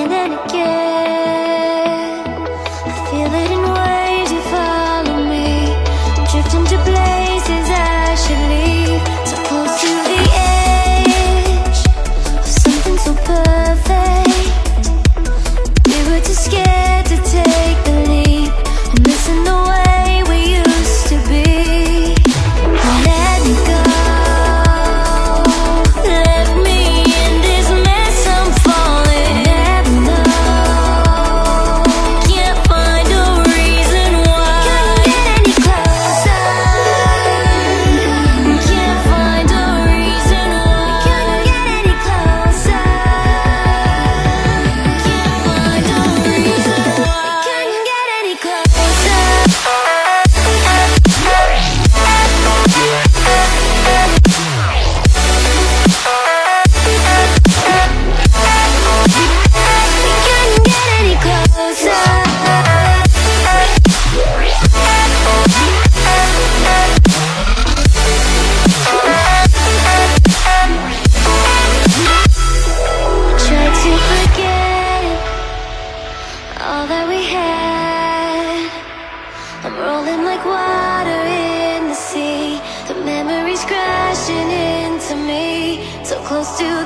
again and again. I feel it in waves, you follow me, drifting to places I should leave. So close to the edge of something so perfect. We were too scared to take the leap. I'm missing the way we used to be. Let me go. Left me in this mess I'm falling. Never know. Can't find a reason why. Couldn't get any closer. Can't find a reason why. Couldn't get any closer. Can't find a reason why. Couldn't get any closer. Couldn't get any closer. Tried to forget all that we had. I'm rolling like water in the sea. The memories crashing into me. So close to